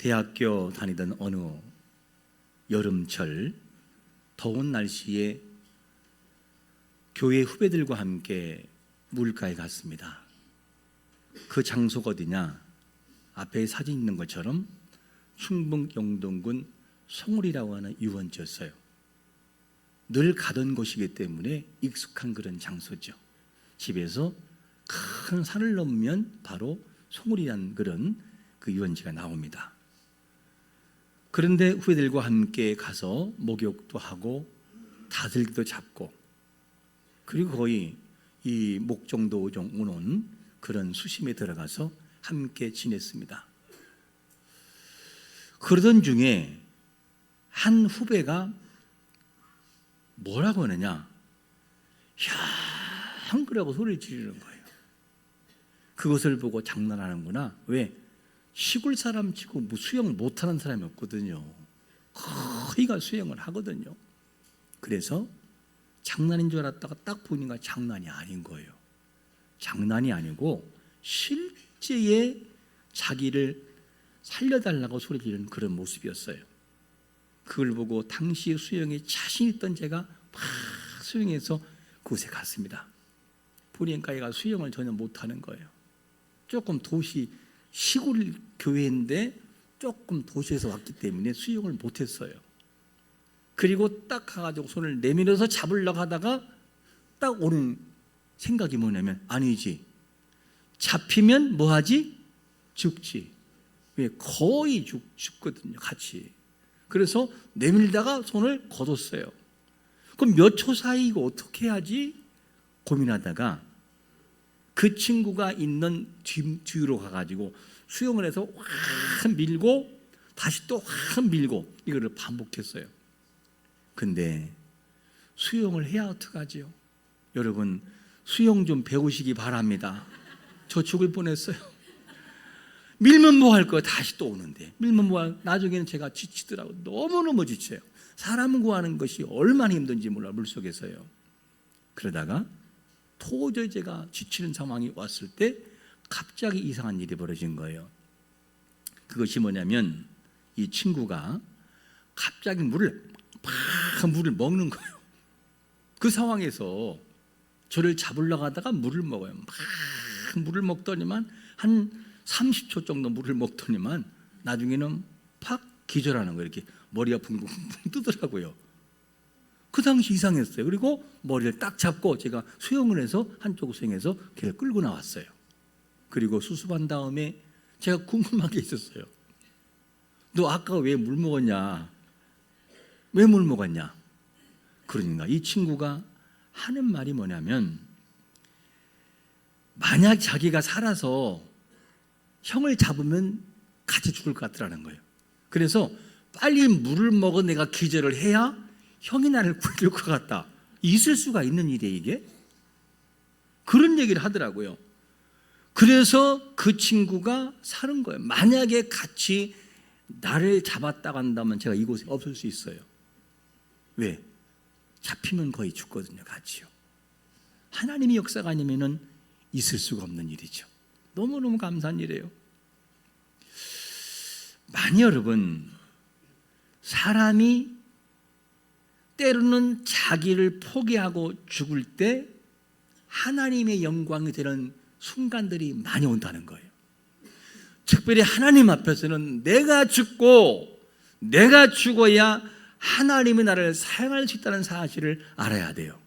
대학교 다니던 어느 여름철 더운 날씨에 교회 후배들과 함께 물가에 갔습니다. 그 장소가 어디냐? 앞에 사진 있는 것처럼 충북 영동군 송울이라고 하는 유원지였어요. 늘 가던 곳이기 때문에 익숙한 그런 장소죠. 집에서 큰 산을 넘으면 바로 송울이라는 그런 그 유원지가 나옵니다. 그런데 후배들과 함께 가서 목욕도 하고 다슬기도 잡고, 그리고 거의 이 목정도 오는 그런 수심에 들어가서 함께 지냈습니다. 그러던 중에 한 후배가 뭐라고 하느냐, 형그라고 소리를 지르는 거예요. 그것을 보고 장난하는구나. 왜? 시골 사람 치고 뭐 수영 못하는 사람이 없거든요. 거의가 수영을 하거든요. 그래서 장난인 줄 알았다가 딱 보니까 장난이 아닌 거예요. 장난이 아니고 실제의 자기를 살려달라고 소리 지르는 그런 모습이었어요. 그걸 보고 당시 수영에 자신 있던 제가 막 수영해서 그곳에 갔습니다. 보니까 얘가 수영을 전혀 못하는 거예요. 조금 시골 교회인데 조금 도시에서 왔기 때문에 수영을 못했어요. 그리고 딱 가가지고 손을 내밀어서 잡으려고 하다가 딱 오는 생각이 뭐냐면, 아니지, 잡히면 뭐하지? 죽지. 왜? 거의 죽거든요, 같이. 그래서 내밀다가 손을 거뒀어요. 그럼 몇 초 사이 이거 어떻게 해야지? 고민하다가 그 친구가 있는 뒤로 가가지고 수영을 해서 확 밀고 다시 또 확 밀고 이거를 반복했어요. 근데 수영을 해야 어떡하지요? 여러분, 수영 좀 배우시기 바랍니다. 저 죽을 뻔했어요. 밀면 뭐 할 거야? 다시 또 오는데. 밀면 뭐 할? 나중에는 제가 지치더라고요. 너무너무 지쳐요. 사람 구하는 것이 얼마나 힘든지 몰라, 물속에서요. 그러다가 도저히 제가 지치는 상황이 왔을 때 갑자기 이상한 일이 벌어진 거예요. 그것이 뭐냐면, 이 친구가 갑자기 물을 먹는 거예요. 그 상황에서 저를 잡으려고 하다가 물을 먹어요. 막 물을 먹더니만 한 30초 정도 물을 먹더니만 나중에는 팍 기절하는 거예요. 이렇게 머리가 붕붕 뜨더라고요. 그 당시 이상했어요. 그리고 머리를 딱 잡고 제가 수영을 해서 한쪽 수영해서 걔를 끌고 나왔어요. 그리고 수습한 다음에 제가 궁금한 게 있었어요. 너 아까 왜 물 먹었냐? 왜 물 먹었냐? 그러니까 이 친구가 하는 말이 뭐냐면, 만약 자기가 살아서 형을 잡으면 같이 죽을 것 같더라는 거예요. 그래서 빨리 물을 먹어 내가 기절을 해야 형이 나를 구해줄 것 같다. 있을 수가 있는 일이에요, 이게? 그런 얘기를 하더라고요. 그래서 그 친구가 사는 거예요. 만약에 같이 나를 잡았다고 한다면 제가 이곳에 없을 수 있어요. 왜? 잡히면 거의 죽거든요, 같이요. 하나님의 역사가 아니면은 있을 수가 없는 일이죠. 너무너무 감사한 일이에요. 만약 여러분, 사람이 때로는 자기를 포기하고 죽을 때 하나님의 영광이 되는 순간들이 많이 온다는 거예요. 특별히 하나님 앞에서는 내가 죽고 내가 죽어야 하나님이 나를 사용할 수 있다는 사실을 알아야 돼요.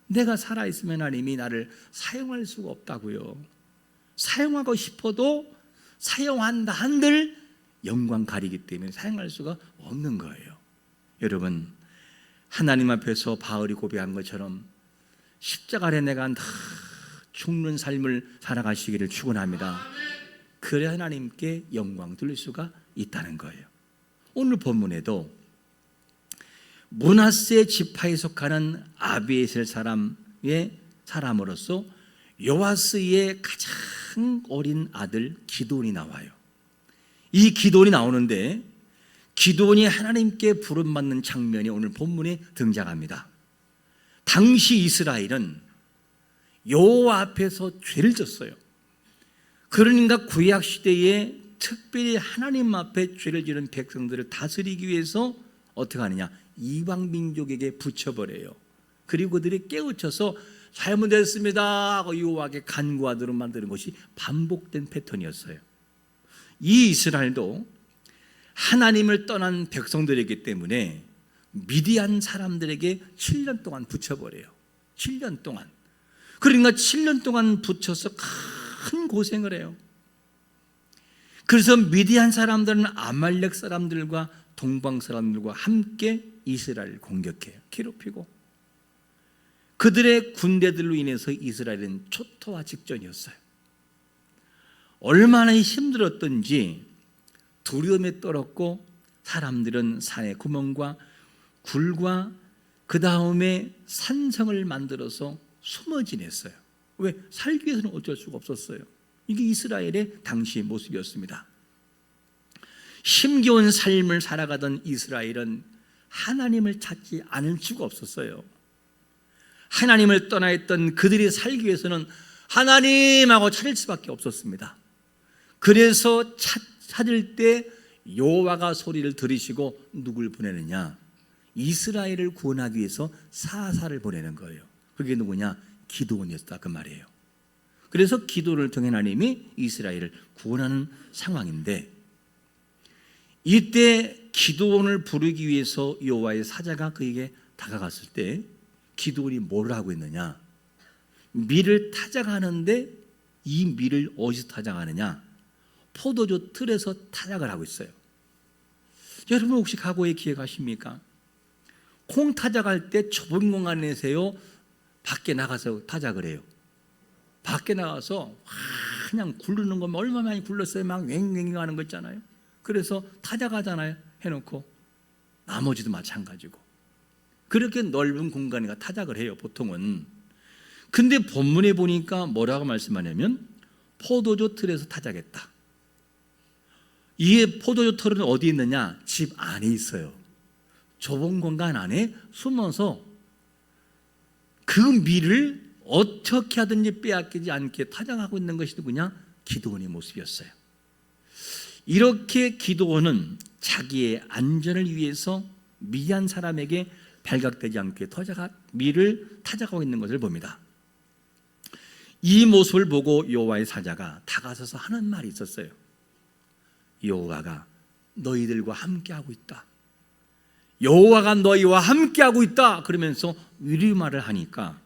내가 살아있으면 하나님이 나를 사용할 수가 없다고요. 사용하고 싶어도 사용한다 한들 영광 가리기 때문에 사용할 수가 없는 거예요. 여러분, 하나님 앞에서 바울이 고백한 것처럼 십자가 아래 내가 다 죽는 삶을 살아가시기를 축원합니다. 그래야 하나님께 영광 돌릴 수가 있다는 거예요. 오늘 본문에도 므낫세 지파에 속하는 아비에셀 사람의 사람으로서 요아스의 가장 어린 아들 기드온이 나와요. 이 기드온이 나오는데 기드온이 하나님께 부름받는 장면이 오늘 본문에 등장합니다. 당시 이스라엘은 여호와 앞에서 죄를 졌어요. 그러니까 구약 시대에 특별히 하나님 앞에 죄를 지는 백성들을 다스리기 위해서 어떻게 하느냐? 이방 민족에게 붙여버려요. 그리고 그들이 깨우쳐서 잘못했습니다 하고 여호와께 간구하도록 만드는 것이 반복된 패턴이었어요. 이 이스라엘도 하나님을 떠난 백성들이기 때문에 미디안 사람들에게 7년 동안 붙여버려요. 7년 동안. 그러니까 7년 동안 붙여서 큰 고생을 해요. 그래서 미디안 사람들은 아말렉 사람들과 동방 사람들과 함께 이스라엘을 공격해요. 괴롭히고. 그들의 군대들로 인해서 이스라엘은 초토화 직전이었어요. 얼마나 힘들었던지 두려움에 떨었고 사람들은 산의 구멍과 굴과 그 다음에 산성을 만들어서 숨어 지냈어요. 왜? 살기 위해서는 어쩔 수가 없었어요. 이게 이스라엘의 당시의 모습이었습니다. 힘겨운 삶을 살아가던 이스라엘은 하나님을 찾지 않을 수가 없었어요. 하나님을 떠나 있던 그들이 살기 위해서는 하나님하고 찾을 수밖에 없었습니다. 그래서 찾을 때 여호와가 소리를 들으시고 누굴 보내느냐? 이스라엘을 구원하기 위해서 사사를 보내는 거예요. 그게 누구냐? 기드온이었다 그 말이에요. 그래서 기도를 통해 하나님이 이스라엘을 구원하는 상황인데, 이때 기드온을 부르기 위해서 여호와의 사자가 그에게 다가갔을 때 기드온이 뭘 하고 있느냐? 밀을 타작하는데 이 밀을 어디서 타작하느냐? 포도주 틀에서 타작을 하고 있어요. 여러분 혹시 과거에 기억하십니까? 콩 타작할 때 좁은 공간에서요 밖에 나가서 타작을 해요. 밖에 나가서 그냥 굴르는 거 얼마나 많이 굴렀어요. 막 왱왱 하는 거 있잖아요. 그래서 타작하잖아요. 해놓고 나머지도 마찬가지고 그렇게 넓은 공간에 타작을 해요. 보통은. 근데 본문에 보니까 뭐라고 말씀하냐면 포도주 틀에서 타작했다. 이 포도주 틀은 어디 있느냐? 집 안에 있어요. 좁은 공간 안에 숨어서 그 밀을 어떻게 하든지 빼앗기지 않게 타작하고 있는 것이 누구냐? 기드온의 모습이었어요. 이렇게 기드온은 자기의 안전을 위해서 미디안 사람에게 발각되지 않게 밀을 타작하고 있는 것을 봅니다. 이 모습을 보고 여호와의 사자가 다가서서 하는 말이 있었어요. 여호와가 너희들과 함께하고 있다. 여호와가 너희와 함께하고 있다. 그러면서 위로말을 하니까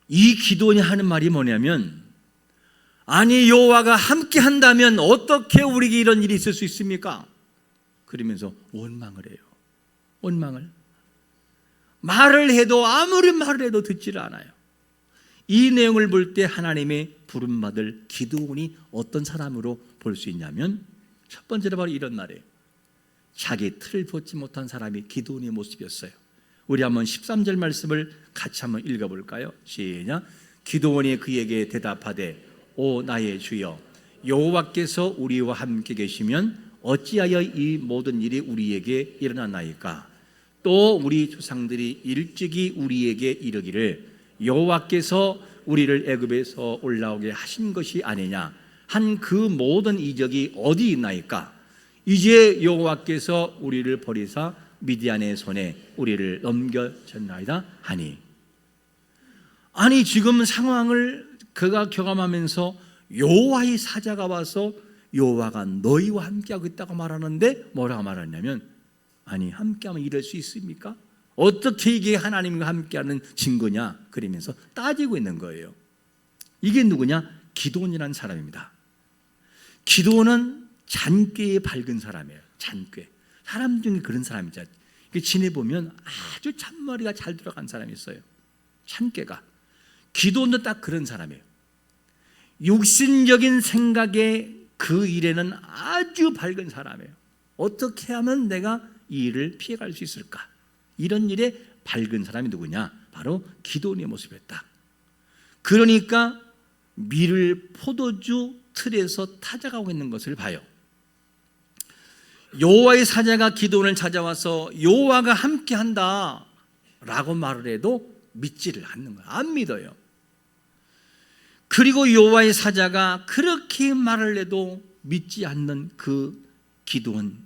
이 기드온이 하는 말이 뭐냐면, 아니 여호와가 함께한다면 어떻게 우리에게 이런 일이 있을 수 있습니까? 그러면서 원망을 해요. 원망을. 말을 해도 아무리 말을 해도 듣지를 않아요. 이 내용을 볼 때 하나님의 부름받을 기드온이 어떤 사람으로 볼 수 있냐면, 첫 번째로 바로 이런 말이에요. 자기 틀을 벗지 못한 사람이 기드온의 모습이었어요. 우리 한번 13절 말씀을 같이 한번 읽어볼까요? 시작. 기드온이 그에게 대답하되 오 나의 주여, 여호와께서 우리와 함께 계시면 어찌하여 이 모든 일이 우리에게 일어났나이까? 또 우리 조상들이 일찍이 우리에게 이르기를 여호와께서 우리를 애굽에서 올라오게 하신 것이 아니냐 한 그 모든 이적이 어디 있나이까? 이제 여호와께서 우리를 버리사 미디안의 손에 우리를 넘겨졌나이다 하니. 아니 지금 상황을 그가 경험하면서 여호와의 사자가 와서 여호와가 너희와 함께하고 있다고 말하는데 뭐라고 말하냐면, 아니 함께하면 이럴 수 있습니까? 어떻게 이게 하나님과 함께하는 증거냐? 그러면서 따지고 있는 거예요. 이게 누구냐? 기드온이라는 사람입니다. 기드온은 잔꾀에 밝은 사람이에요. 잔꾀. 사람 중에 그런 사람이 있잖아요. 지내보면 아주 참머리가 잘 들어간 사람이 있어요. 참깨가. 기드온도 딱 그런 사람이에요. 육신적인 생각에 그 일에는 아주 밝은 사람이에요. 어떻게 하면 내가 이 일을 피해갈 수 있을까? 이런 일에 밝은 사람이 누구냐? 바로 기드온의 모습이었다. 그러니까 밀을 포도주 틀에서 타작하고 있는 것을 봐요. 여호와의 사자가 기드온을 찾아와서 여호와가 함께한다 라고 말을 해도 믿지를 않는 거예요. 안 믿어요. 그리고 여호와의 사자가 그렇게 말을 해도 믿지 않는 그 기드온,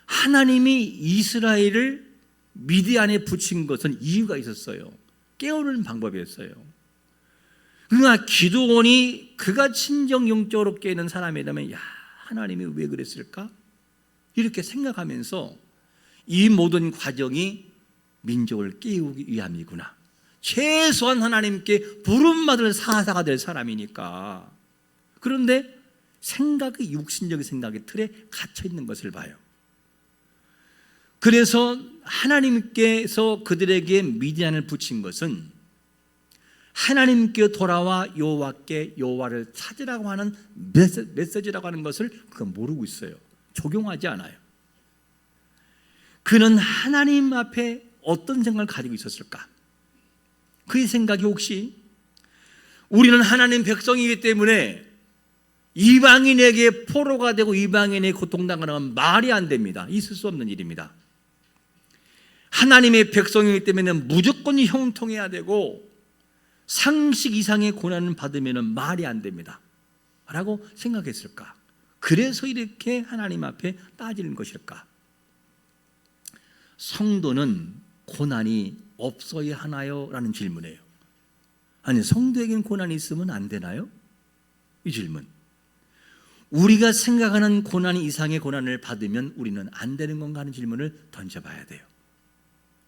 하나님이 이스라엘을 미디안에 붙인 것은 이유가 있었어요. 깨우는 방법이었어요. 그러나 기드온이 그가 친정 영적으로 깨는 사람이라면, 야, 하나님이 왜 그랬을까? 이렇게 생각하면서 이 모든 과정이 민족을 깨우기 위함이구나, 최소한 하나님께 부름받을 사사가 될 사람이니까. 그런데 생각이 육신적인 생각의 틀에 갇혀 있는 것을 봐요. 그래서 하나님께서 그들에게 미디안을 붙인 것은 하나님께 돌아와 여호와께 여호와를 찾으라고 하는 메시지라고 하는 것을 그가 모르고 있어요. 적용하지 않아요. 그는 하나님 앞에 어떤 생각을 가지고 있었을까? 그의 생각이 혹시 우리는 하나님 백성이기 때문에 이방인에게 포로가 되고 이방인에게 고통당하는 건 말이 안 됩니다. 있을 수 없는 일입니다. 하나님의 백성이기 때문에 무조건 형통해야 되고 상식 이상의 고난을 받으면 말이 안 됩니다 라고 생각했을까? 그래서 이렇게 하나님 앞에 따지는 것일까? 성도는 고난이 없어야 하나요? 라는 질문이에요. 아니, 성도에게는 고난이 있으면 안 되나요? 이 질문. 우리가 생각하는 고난 이상의 고난을 받으면 우리는 안 되는 건가 하는 질문을 던져봐야 돼요.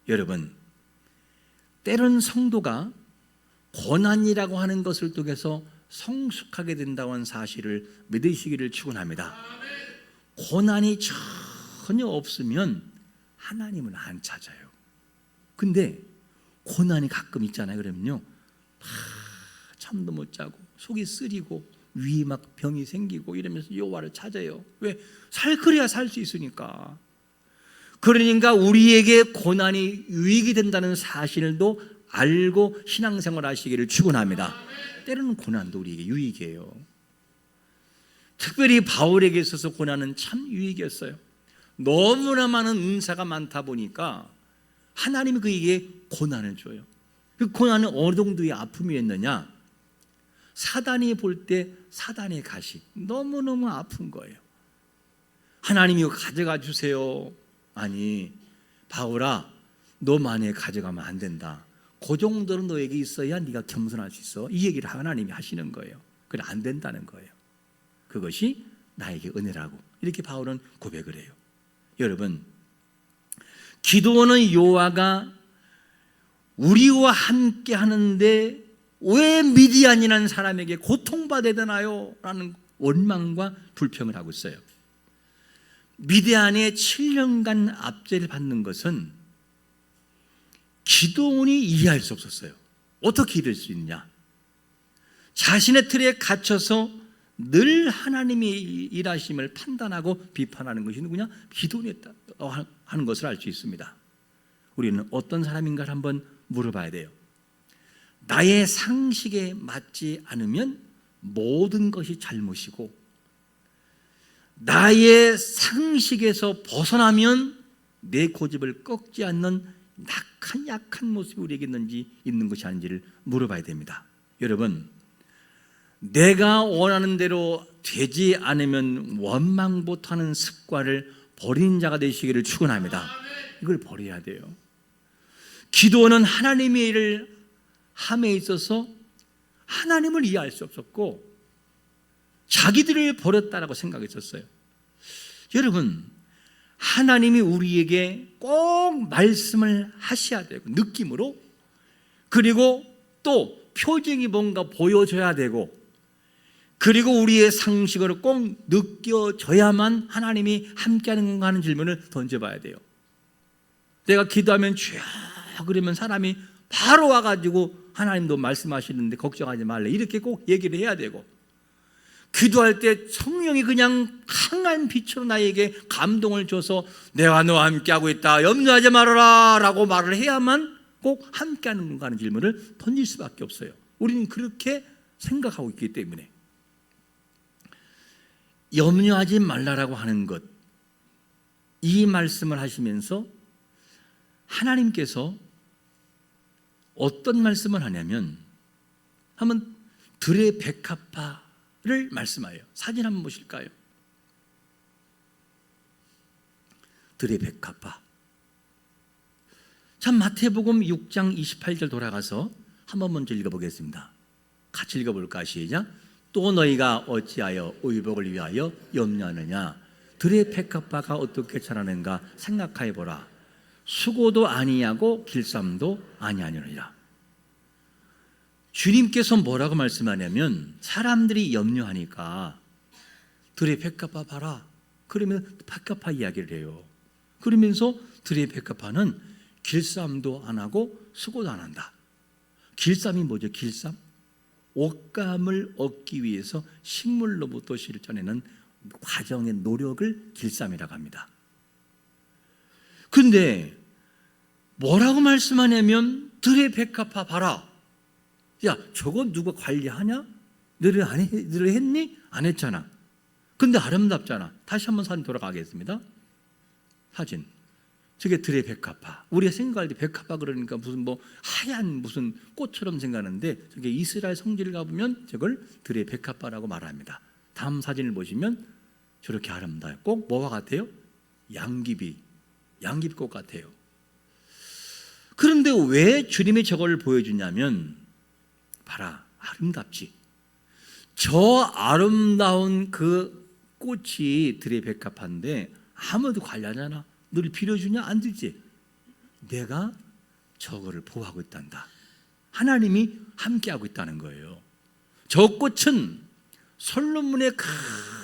여러분, 때론 성도가 고난이라고 하는 것을 통해서 성숙하게 된다고 하는 사실을 믿으시기를 축원합니다. 고난이 전혀 없으면 하나님은 안 찾아요. 근데 고난이 가끔 있잖아요. 그러면요, 잠도 못 자고 속이 쓰리고 위에 막 병이 생기고 이러면서 여호와를 찾아요. 왜? 그래야 살 수 있으니까. 그러니까 우리에게 고난이 유익이 된다는 사실도 알고 신앙생활 하시기를 축원합니다. 때로는 고난도 우리에게 유익이에요. 특별히 바울에게 있어서 고난은 참 유익이었어요. 너무나 많은 은사가 많다 보니까 하나님이 그에게 고난을 줘요. 그 고난은 어느 정도의 아픔이었느냐? 사단이 볼 때 사단의 가시, 너무너무 아픈 거예요. 하나님이 가져가 주세요. 아니, 바울아, 너 만약에 가져가면 안 된다. 그 정도는 너에게 있어야 네가 겸손할 수 있어. 이 얘기를 하나님이 하시는 거예요. 그래, 안 된다는 거예요. 그것이 나에게 은혜라고, 이렇게 바울은 고백을 해요. 여러분, 기도는 여호와가 우리와 함께 하는데 왜 미디안이라는 사람에게 고통받아야 되나요? 라는 원망과 불평을 하고 있어요. 미디안의 7년간 압제를 받는 것은 기드온이 이해할 수 없었어요. 어떻게 이럴 수 있냐? 자신의 틀에 갇혀서 늘 하나님의 일하심을 판단하고 비판하는 것이 누구냐? 기드온이 하는 것을 알 수 있습니다. 우리는 어떤 사람인가를 한번 물어봐야 돼요. 나의 상식에 맞지 않으면 모든 것이 잘못이고, 나의 상식에서 벗어나면 내 고집을 꺾지 않는 약한 모습이 우리에게 있는 것이 아닌지를 물어봐야 됩니다. 여러분, 내가 원하는 대로 되지 않으면 원망 못하는 습관을 버린 자가 되시기를 축원합니다. 이걸 버려야 돼요. 기도는 하나님의 일을 함에 있어서 하나님을 이해할 수 없었고 자기들을 버렸다라고 생각했었어요. 여러분, 하나님이 우리에게 꼭 말씀을 하셔야 되고, 느낌으로, 그리고 또 표정이 뭔가 보여줘야 되고, 그리고 우리의 상식으로 꼭 느껴져야만 하나님이 함께하는 건가 하는 질문을 던져봐야 돼요. 내가 기도하면 주여 그러면 사람이 바로 와가지고 하나님도 말씀하시는데 걱정하지 말래, 이렇게 꼭 얘기를 해야 되고, 기도할 때 성령이 그냥 강한 빛으로 나에게 감동을 줘서 내가 너와 함께하고 있다, 염려하지 말아라 라고 말을 해야만 꼭 함께하는 건가 하는 질문을 던질 수밖에 없어요. 우리는 그렇게 생각하고 있기 때문에. 염려하지 말라라고 하는 것, 이 말씀을 하시면서 하나님께서 어떤 말씀을 하냐면, 한번 들의 백합화 말씀하여 사진 한번 보실까요? 들의 백합화. 자, 마태복음 6장 28절 돌아가서 한번 먼저 읽어보겠습니다. 같이 읽어볼까? 시작. 또 너희가 어찌하여 의복을 위하여 염려하느냐? 들의 백합화가 어떻게 자라는가 생각하여보라. 수고도 아니하고 길쌈도 아니하느니라. 주님께서 뭐라고 말씀하냐면 사람들이 염려하니까 들의 백합화 봐라. 그러면 백합화 이야기를 해요. 그러면서 들의 백합화는 길쌈도 안 하고 수고도 안 한다. 길쌈이 뭐죠? 길쌈? 옷감을 얻기 위해서 식물로부터 실천하는 과정의 노력을 길쌈이라고 합니다. 근데 뭐라고 말씀하냐면 들의 백합화 봐라. 야, 저거 누가 관리하냐? 너를 했니? 안 했잖아. 근데 아름답잖아. 다시 한번 사진 돌아가겠습니다. 사진. 저게 들의 백합화. 우리가 생각할 때 백합화 그러니까 무슨 하얀 무슨 꽃처럼 생각하는데 저게 이스라엘 성지를 가보면 저걸 들의 백합화라고 말합니다. 다음 사진을 보시면 저렇게 아름다워요. 꼭 뭐와 같아요? 양귀비꽃 같아요. 그런데 왜 주님이 저걸 보여주냐면 봐라, 아름답지. 저 아름다운 그 꽃이 들의 백합화인데 아무도 관리하잖아. 너를 빌어주냐? 안 되지. 내가 저거를 보호하고 있단다. 하나님이 함께하고 있다는 거예요. 저 꽃은 솔로몬의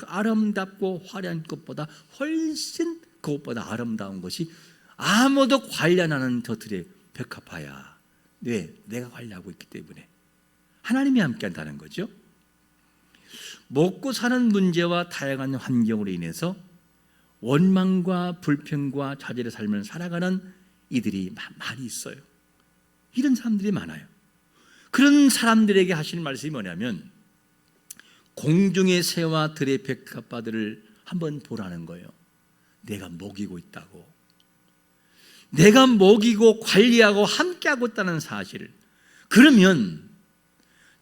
아름답고 화려한 꽃보다 훨씬 그것보다 아름다운 것이 아무도 관리 안 하는 저들의 백합화야. 왜? 내가 관리하고 있기 때문에. 하나님이 함께한다는 거죠. 먹고 사는 문제와 다양한 환경으로 인해서 원망과 불평과 좌절의 삶을 살아가는 이들이 많이 있어요. 이런 사람들이 많아요. 그런 사람들에게 하시는 말씀이 뭐냐면 공중의 새와 들의 백합화들을 한번 보라는 거예요. 내가 먹이고 있다고. 내가 먹이고 관리하고 함께하고 있다는 사실을. 그러면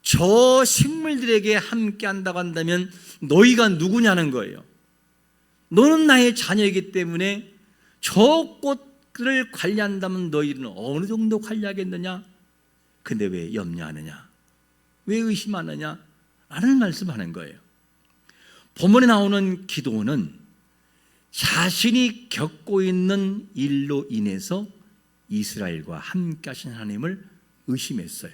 저 식물들에게 함께한다고 한다면 너희가 누구냐는 거예요. 너는 나의 자녀이기 때문에 저 꽃을 관리한다면 너희는 어느 정도 관리하겠느냐? 근데 왜 염려하느냐? 왜 의심하느냐? 라는 말씀하는 거예요. 본문에 나오는 기도는 자신이 겪고 있는 일로 인해서 이스라엘과 함께 하신 하나님을 의심했어요.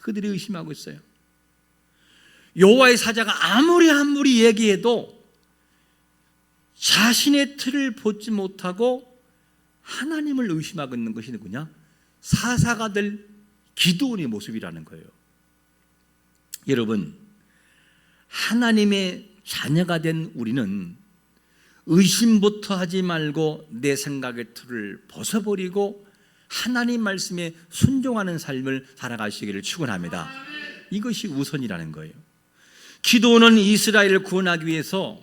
그들이 의심하고 있어요. 여호와의 사자가 아무리 얘기해도 자신의 틀을 벗지 못하고 하나님을 의심하고 있는 것이 누구냐? 사사가 될 기드온의 모습이라는 거예요. 여러분, 하나님의 자녀가 된 우리는 의심부터 하지 말고 내 생각의 틀을 벗어버리고 하나님 말씀에 순종하는 삶을 살아가시기를 축원합니다. 이것이 우선이라는 거예요. 기드온은 이스라엘을 구원하기 위해서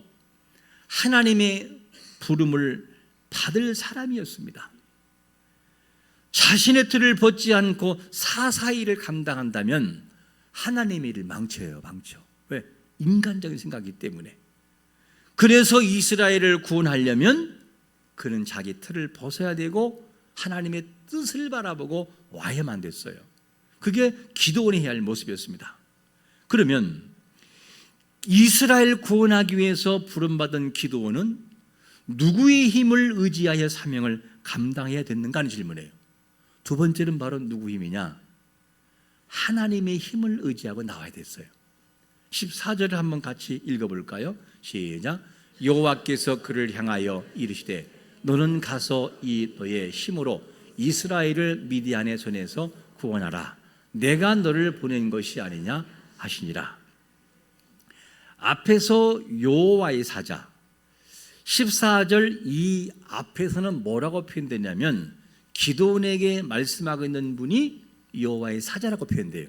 하나님의 부름을 받을 사람이었습니다. 자신의 틀을 벗지 않고 사사일을 감당한다면 하나님의 일을 망쳐. 왜? 인간적인 생각이기 때문에. 그래서 이스라엘을 구원하려면 그는 자기 틀을 벗어야 되고 하나님의 뜻을 바라보고 와야만 됐어요. 그게 기드온이 해야 할 모습이었습니다. 그러면 이스라엘 구원하기 위해서 부름받은 기드온은 누구의 힘을 의지하여 사명을 감당해야 됐는가 하는 질문이에요. 두 번째는 바로 누구 힘이냐? 하나님의 힘을 의지하고 나와야 됐어요. 14절을 한번 같이 읽어볼까요? 시작. 여호와께서 그를 향하여 이르시되 너는 가서 이 너의 힘으로 이스라엘을 미디안의 손에서 구원하라. 내가 너를 보낸 것이 아니냐 하시니라. 앞에서 여호와의 사자 14절 이 앞에서는 뭐라고 표현되냐면 기드온에게 말씀하고 있는 분이 여호와의 사자라고 표현돼요.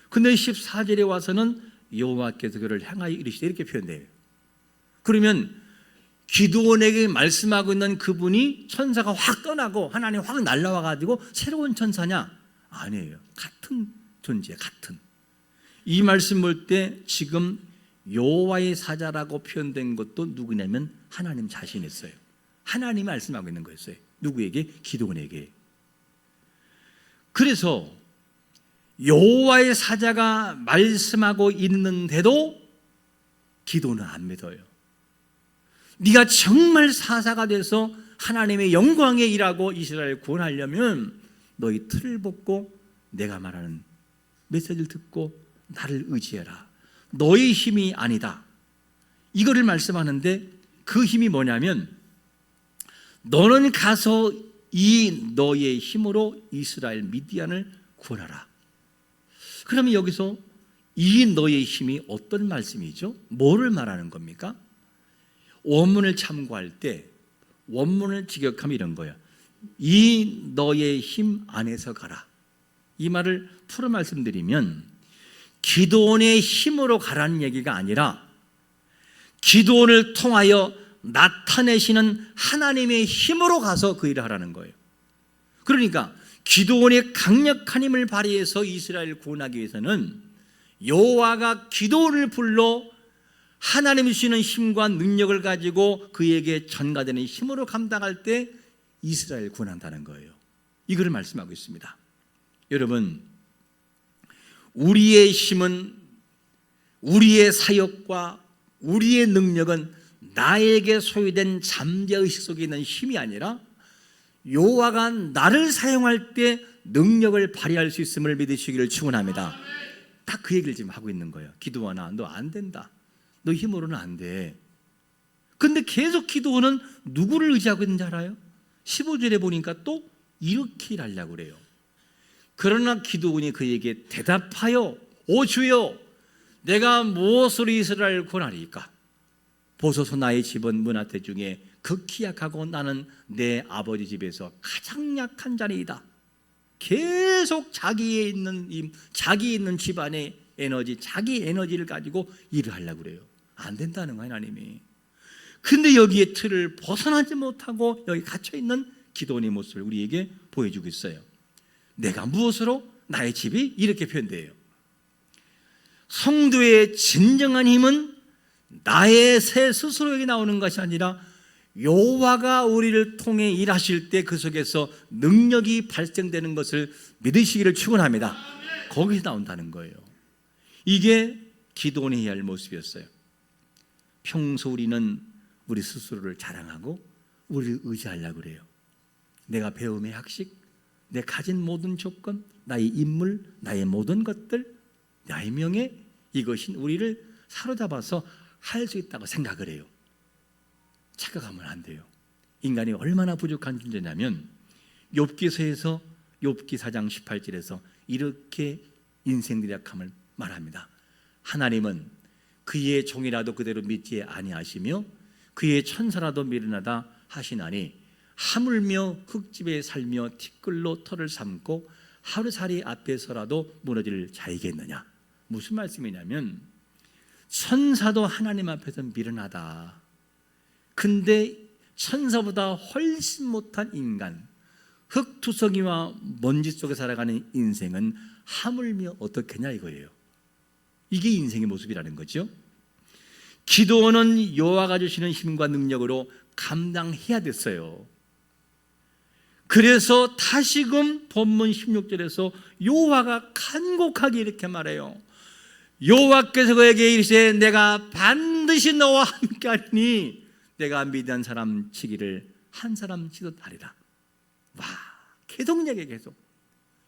근데 14절에 와서는 여호와께서 그를 향하여 이르시되 이렇게 표현돼요. 그러면 기드온에게 말씀하고 있는 그분이 천사가 확 떠나고 하나님 확 날라와 가지고 새로운 천사냐? 아니에요. 같은 존재, 같은. 이 말씀 볼 때 지금 여호와의 사자라고 표현된 것도 누구냐면 하나님 자신이었어요. 하나님이 말씀하고 있는 거였어요. 누구에게? 기드온에게. 그래서 여호와의 사자가 말씀하고 있는데도 기드온은 안 믿어요. 네가 정말 사사가 돼서 하나님의 영광에 일하고 이스라엘을 구원하려면 너희 틀을 벗고 내가 말하는 메시지를 듣고 나를 의지해라. 너의 힘이 아니다. 이거를 말씀하는데 그 힘이 뭐냐면 너는 가서 이 너의 힘으로 이스라엘 미디안을 구원하라. 그러면 여기서 이 너의 힘이 어떤 말씀이죠? 뭐를 말하는 겁니까? 원문을 참고할 때 원문을 직역하면 이런 거예요. 이 너의 힘 안에서 가라. 이 말을 풀어 말씀드리면 기드온의 힘으로 가라는 얘기가 아니라 기드온을 통하여 나타내시는 하나님의 힘으로 가서 그 일을 하라는 거예요. 그러니까 기드온의 강력한 힘을 발휘해서 이스라엘을 구원하기 위해서는 여호와가 기드온을 불러 하나님이 주시는 힘과 능력을 가지고 그에게 전가되는 힘으로 감당할 때 이스라엘을 구원한다는 거예요. 이거를 말씀하고 있습니다. 여러분, 우리의 힘은, 우리의 사역과 우리의 능력은 나에게 소유된 잠재의식 속에 있는 힘이 아니라 여호와가 나를 사용할 때 능력을 발휘할 수 있음을 믿으시기를 축원합니다. 딱 그 얘기를 지금 하고 있는 거예요. 기드온아, 너 안 된다. 너 힘으로는 안 돼. 근데 계속 기드온은 누구를 의지하고 있는지 알아요? 15절에 보니까 또 이렇게 일하려고 그래요. 그러나 기드온이 그에게 대답하여 오 주여, 내가 무엇으로 이스라엘을 구원하리까? 보소서 나의 집은 문하태 중에 극히 약하고 나는 내 아버지 집에서 가장 약한 자리이다. 계속 자기에 있는 힘, 자기 있는 집안의 에너지, 자기 에너지를 가지고 일을 하려고 그래요. 안 된다는 거예요, 하나님이. 근데 여기에 틀을 벗어나지 못하고 여기 갇혀있는 기드온의 모습을 우리에게 보여주고 있어요. 내가 무엇으로? 나의 집이 이렇게 표현돼요. 성도의 진정한 힘은 나의 새 스스로에게 나오는 것이 아니라 여호와가 우리를 통해 일하실 때 그 속에서 능력이 발생되는 것을 믿으시기를 축원합니다. 거기서 나온다는 거예요. 이게 기드온이 해야 할 모습이었어요. 평소 우리는 우리 스스로를 자랑하고 우리를 의지하려고 그래요. 내가 배움의 학식, 내 가진 모든 조건, 나의 인물, 나의 모든 것들, 나의 명예, 이것이 우리를 사로잡아서 할 수 있다고 생각을 해요. 착각하면 안 돼요. 인간이 얼마나 부족한 존재냐면 욥기서에서 욥기 4장 18절에서 이렇게 인생 리락함을 말합니다. 하나님은 그의 종이라도 그대로 믿지 아니하시며 그의 천사라도 미련하다 하시나니 하물며 흙집에 살며 티끌로 털을 삼고 하루살이 앞에서라도 무너질 자이겠느냐. 무슨 말씀이냐면 천사도 하나님 앞에서 미련하다. 근데 천사보다 훨씬 못한 인간, 흙투성이와 먼지 속에 살아가는 인생은 하물며 어떻겠냐 이거예요. 이게 인생의 모습이라는 거죠. 기드온은 여호와가 주시는 힘과 능력으로 감당해야 됐어요. 그래서 다시금 본문 16절에서 여호와가 간곡하게 이렇게 말해요. 여호와께서 그에게 이르시되 내가 반드시 너와 함께하리니 내가 미디안 사람 치기를 한 사람 치듯하리라. 와, 계속 얘기해. 계속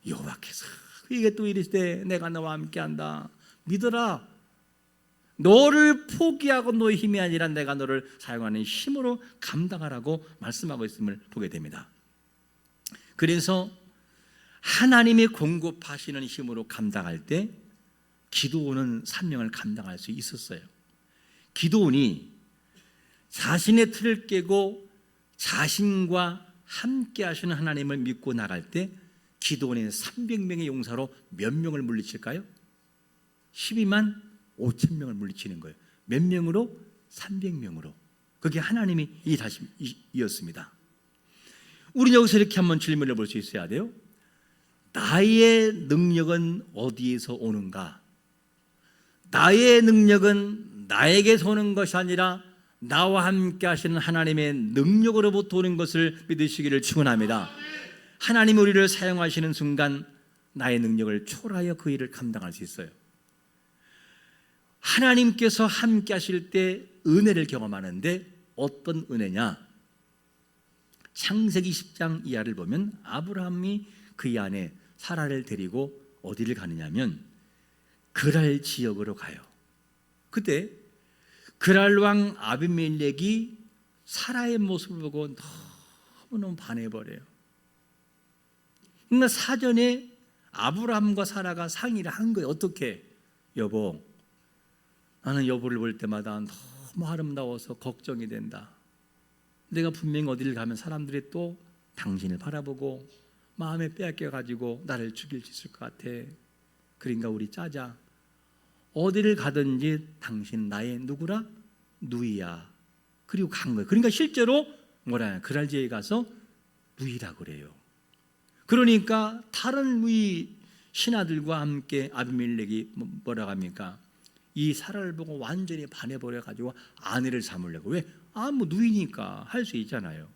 여호와께서 그에게 또 이르시되 내가 너와 함께한다. 믿어라. 너를 포기하고 너의 힘이 아니라 내가 너를 사용하는 힘으로 감당하라고 말씀하고 있음을 보게 됩니다. 그래서 하나님이 공급하시는 힘으로 감당할 때 기드온은 사명을 감당할 수 있었어요. 기드온이 자신의 틀을 깨고 자신과 함께 하시는 하나님을 믿고 나갈 때 기드온의 300명의 용사로 몇 명을 물리칠까요? 12만 5천 명을 물리치는 거예요. 몇 명으로? 300명으로. 그게 하나님이 일하심이었습니다. 우리는 여기서 이렇게 한번 질문을 볼 수 있어야 돼요. 나의 능력은 어디에서 오는가? 나의 능력은 나에게서 오는 것이 아니라 나와 함께 하시는 하나님의 능력으로부터 오는 것을 믿으시기를 축원합니다. 하나님 우리를 사용하시는 순간 나의 능력을 초월하여 그 일을 감당할 수 있어요. 하나님께서 함께 하실 때 은혜를 경험하는데 어떤 은혜냐? 창세기 10장 이하를 보면 아브라함이 그 안에 사라를 데리고 어디를 가느냐면 그랄 지역으로 가요. 그때 그랄 왕 아비멜렉이 사라의 모습을 보고 너무너무 반해버려요. 그러니까 사전에 아브라함과 사라가 상의를 한 거예요. 어떻게? 여보, 나는 여보를 볼 때마다 너무 아름다워서 걱정이 된다. 내가 분명히 어디를 가면 사람들이 또 당신을 바라보고 마음에 빼앗겨가지고 나를 죽일 수 있을 것 같아. 그러니까 우리 짜자. 어디를 가든지 당신 나의 누구라? 누이야. 그리고 간 거예요. 그러니까 실제로 뭐라 그랄지에 가서 누이라고 그래요. 그러니까 다른 누이 신하들과 함께 아비멜렉이 뭐라고 합니까? 이 사라를 보고 완전히 반해버려가지고 아내를 삼으려고. 왜? 뭐 누이니까 할 수 있잖아요.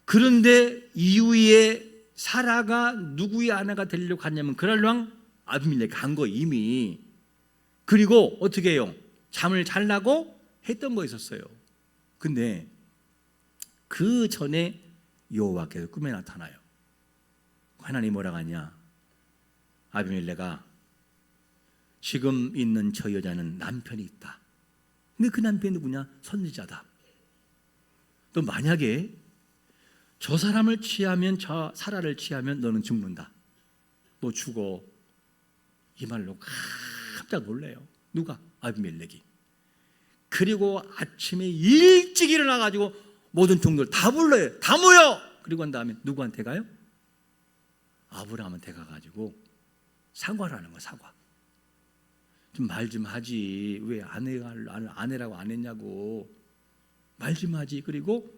그런데 이후에 사라가 누구의 아내가 되려고 갔냐면 그랄 왕 아비멜렉 간 거 이미. 그리고 어떻게 해요? 잠을 잘라고 했던 거 있었어요. 근데 그 전에 여호와께서 꿈에 나타나요. 하나님 뭐라고 하냐? 아비멜렉아, 지금 있는 저 여자는 남편이 있다. 근데 그 남편이 누구냐? 선지자다. 또 만약에 저 사람을 취하면, 저 사라를 취하면 너는 죽는다. 너 죽어. 이 말로 깜짝 놀래요. 누가? 아비멜렉이. 그리고 아침에 일찍 일어나가지고 모든 종들 다 불러요. 다 모여. 그리고 난 다음에 누구한테 가요? 아브라함한테 가가지고 사과를 하는 거야. 사과. 좀 말 좀 하지. 왜 아내라고 안 했냐고. 말 좀 하지. 그리고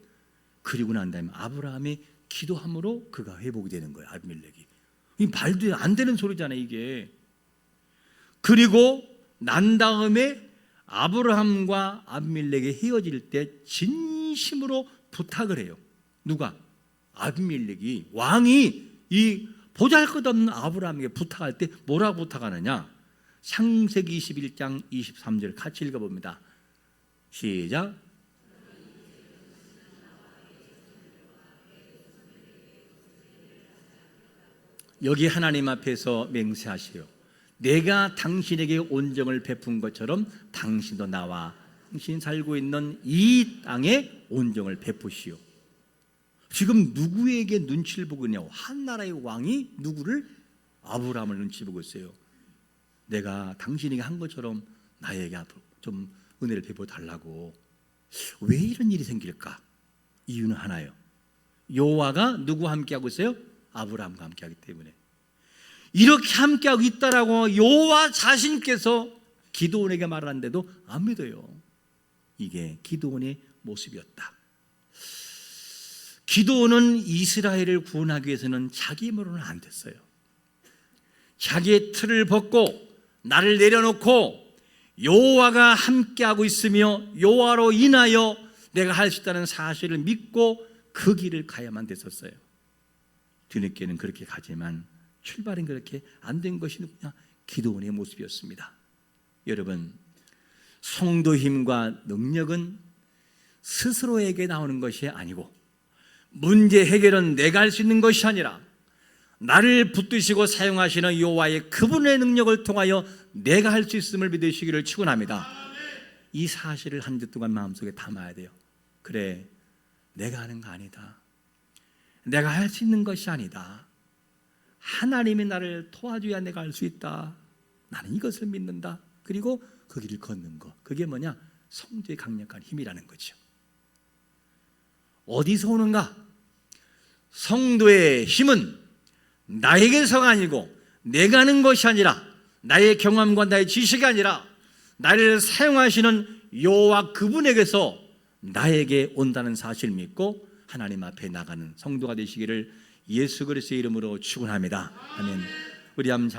난 다음에 아브라함이 기도함으로 그가 회복이 되는 거예요. 아비멜렉이. 이 말도 안 되는 소리잖아요, 이게. 그리고 난 다음에 아브라함과 아비멜렉이 헤어질 때 진심으로 부탁을 해요. 누가? 아비멜렉이, 왕이 이 보잘것없는 아브라함에게 부탁할 때 뭐라고 부탁하느냐? 창세기 21장 23절 같이 읽어봅니다. 시작. 여기 하나님 앞에서 맹세하시오. 내가 당신에게 온정을 베푼 것처럼 당신도 나와 당신이 살고 있는 이 땅에 온정을 베푸시오. 지금 누구에게 눈치를 보고 있냐고. 한 나라의 왕이 누구를? 아브라함을 눈치 보고 있어요. 내가 당신에게 한 것처럼 나에게 앞으로 좀 은혜를 베풀어 달라고. 왜 이런 일이 생길까? 이유는 하나예요. 여호와가 누구와 함께하고 있어요? 아브라함과 함께하기 때문에. 이렇게 함께하고 있다라고 여호와 자신께서 기드온에게 말하는데도 안 믿어요. 이게 기드온의 모습이었다. 기드온은 이스라엘을 구원하기 위해서는 자기 힘으로는 안 됐어요. 자기의 틀을 벗고 나를 내려놓고 여호와가 함께하고 있으며 여호와로 인하여 내가 할 수 있다는 사실을 믿고 그 길을 가야만 됐었어요. 뒤늦게는 그렇게 가지만 출발은 그렇게 안 된 것이 누구냐? 기드온의 모습이었습니다. 여러분, 성도 힘과 능력은 스스로에게 나오는 것이 아니고 문제 해결은 내가 할 수 있는 것이 아니라 나를 붙드시고 사용하시는 여호와의 그분의 능력을 통하여 내가 할 수 있음을 믿으시기를 축원합니다. 이 사실을 한 주 동안 마음속에 담아야 돼요. 그래, 내가 하는 거 아니다. 내가 할 수 있는 것이 아니다. 하나님이 나를 도와줘야 내가 할 수 있다. 나는 이것을 믿는다. 그리고 그 길을 걷는 것. 그게 뭐냐? 성도의 강력한 힘이라는 거죠. 어디서 오는가? 성도의 힘은 나에게서가 아니고 내가 하는 것이 아니라 나의 경험과 나의 지식이 아니라 나를 사용하시는 여호와 그분에게서 나에게 온다는 사실을 믿고 하나님 앞에 나가는 성도가 되시기를 예수 그리스도의 이름으로 축원합니다. 아멘. 우리 한번